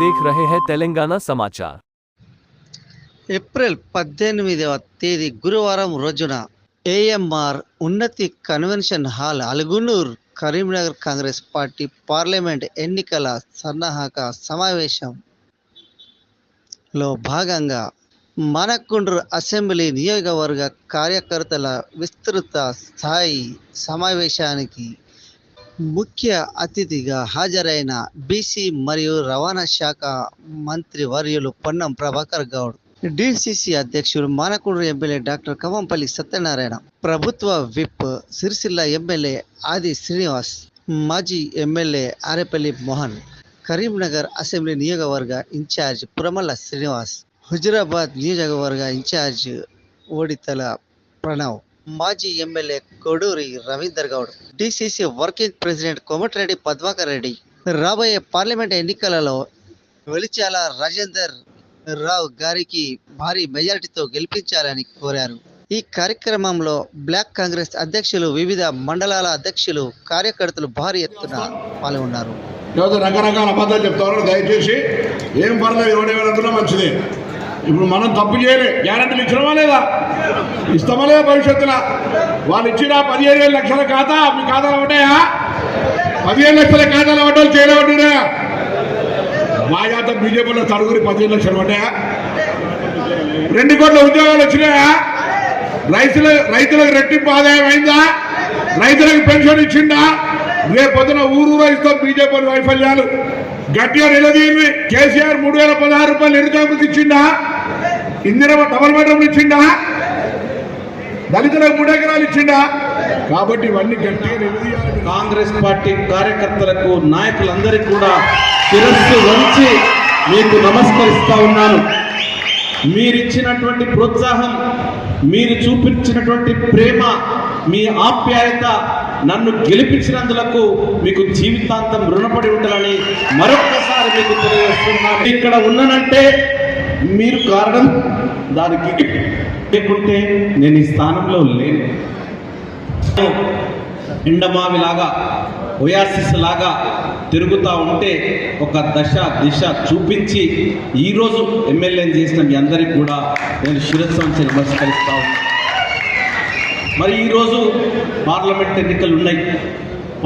देख रहे हैं तेलंगाना समाचार। ఏప్రిల్ 18వ తేదీ గురువారం రోజున ఏఎంఆర్ ఉన్నతి convention hall Alugunoor Karimnagar Congress party parliament ఎన్నికల సన్నాహక సమావేశంలో భాగంగా మనకుండ్రు అసెంబ్లీ నియోజకవర్గ కార్యకర్తల విస్తృత స్థాయి సమావేశానికి ముఖ్య అతిథిగా హాజరైన బీసీ మరియు రవాణా శాఖ మంత్రి వర్యులు పొన్నం ప్రభాకర్ గౌడ్, డిసిసి అధ్యక్షుడు మానకొండ ఎమ్మెల్యే డాక్టర్ కవంపల్లి సత్యనారాయణ, ప్రభుత్వ విప్ సిరిసిల్ల ఎమ్మెల్యే ఆది శ్రీనివాస్, మాజీ ఎమ్మెల్యే ఆరేపల్లి మోహన్, కరీంనగర్ అసెంబ్లీ నియోజకవర్గ ఇన్ఛార్జ్ పురమల్ల శ్రీనివాస్, హుజురాబాద్ నియోజకవర్గ ఇన్ఛార్జ్ ఓడితల ప్రణవ్, మాజీ MLA Koduri Ravinder Goud, DCC working president Komatireddy Padmakar Reddy రాబోయే పార్లమెంట్ ఎన్నికలలో వెలిచాల రాజేందర్ రావు గారికి భారీ మెజారిటీతో గెలిపించాలని కోరారు. ఈ కార్యక్రమంలో బ్లాక్ కాంగ్రెస్ అధ్యక్షులు, వివిధ మండలాల అధ్యక్షులు, కార్యకర్తలు భారీ ఎత్తున పాల్గొన్నారు. రకరకాల అబద్ధాలు చెప్తారు, దయచేసి ఏం పర్లేదు, ఎవడేమైనా మంచిదే. ఇప్పుడు మనం తప్పు చేయలే, గ్యారెంటీలు ఇచ్చినామా లేదా, ఇస్తామా లేదా, భవిష్యత్తులో వాళ్ళు ఇచ్చిన 15 లక్షల ఖాతా మీ ఖాతాలో ఉంటాయా? 15 లక్షల ఖాతాలో పడ్డాలు చేయలేబట్టినా మా జాత బీజేపీలో తరుగురి 15 లక్షలు పడ్డాయా? 2 కోట్ల ఉద్యోగాలు వచ్చినాయా? రైతులకు రెట్టింపు ఆదాయం అయిందా? రైతులకు పెన్షన్ ఇచ్చిందా? రేపు పొద్దున ఊరూరా ఇస్తాం బీజేపీ వైఫల్యాలు గట్టిగా నిలదీయండి. కేసీఆర్ 3016 రూపాయలు నిరుద్యోగులకు ఇచ్చిండా? ఇందిరమ్మ డబల్ బెడ్రూమ్లు ఇచ్చిండా? దళితులకు 3 ఎకరాలు ఇచ్చిండా? కాబట్టి ఇవన్నీ గట్టిగా నిలదీయాలి. కాంగ్రెస్ పార్టీ కార్యకర్తలకు, నాయకులందరికీ కూడా శిరస్సు వంచి మీకు నమస్కరిస్తా ఉన్నాను. మీరిచ్చినటువంటి ప్రోత్సాహం, మీరు చూపించినటువంటి ప్రేమ, మీ ఆప్యాయత నన్ను గెలిపించినందులకు మీకు జీవితాంతం రుణపడి ఉండాలని మరొక్కసారి మీకు తెలియజేస్తున్నాను. ఇక్కడ ఉన్నానంటే మీరు కారణం, దానికి లేకుంటే నేను ఈ స్థానంలో లేను. ఎండమావిలాగా, ఒయాసిస్ లాగా తిరుగుతూ ఉంటే ఒక దశ దిశ చూపించి ఈరోజు ఎమ్మెల్యేని చేసిన మీ అందరికీ కూడా నేను శిరస్సు వంచి నమస్కరిస్తా ఉన్నాను. మరి ఈరోజు పార్లమెంట్ ఎన్నికలు ఉన్నాయి.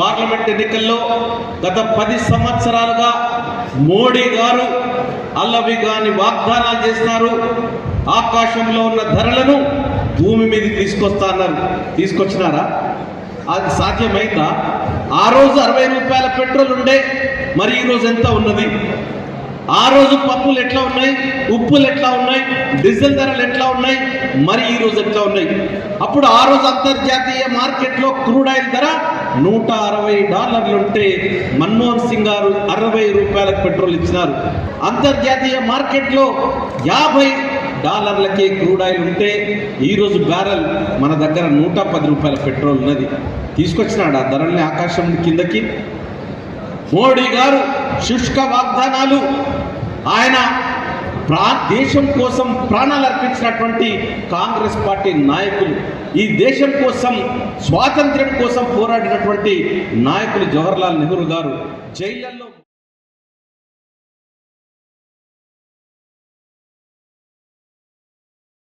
పార్లమెంట్ ఎన్నికల్లో గత 10 సంవత్సరాలుగా మోడీ గారు అల్లవి గాని వాగ్దానాలు చేస్తున్నారు. ఆకాశంలో ఉన్న ధరలను భూమి మీదకి తీసుకొస్తా అన్నారు. తీసుకొచ్చినారా? అది సాధ్యమైందా? ఆ రోజు 60 రూపాయల పెట్రోల్ ఉండే, మరి ఈరోజు ఎంత ఉన్నది? ఆ రోజు పప్పులు ఎట్లా ఉన్నాయి, ఉప్పులు ఎట్లా ఉన్నాయి, డీజిల్ ధరలు ఎట్లా ఉన్నాయి, మరి ఈరోజు ఎట్లా ఉన్నాయి? అప్పుడు ఆ రోజు అంతర్జాతీయ మార్కెట్లో క్రూడ్ ఆయిల్ ధర $160 ఉంటే మన్మోహన్ సింగ్ గారు 60 రూపాయలకు పెట్రోల్ ఇచ్చినారు. అంతర్జాతీయ మార్కెట్లో $50 క్రూడ్ ఆయిల్ ఉంటే ఈరోజు బ్యారెల్ మన దగ్గర 110 రూపాయల పెట్రోల్ ఉన్నది. తీసుకొచ్చినాడు ఆ ధరల్ని ఆకాశం కిందకి. మోడీ గారు శుష్క వాగ్దానాలు, ఆయన దేశం కోసం ప్రాణాలు అర్పించినటువంటి కాంగ్రెస్ పార్టీ నాయకులు, ఈ దేశం కోసం, స్వాతంత్ర్యం కోసం పోరాడినటువంటి నాయకులు జవహర్లాల్ నెహ్రూ గారు జైళ్లలో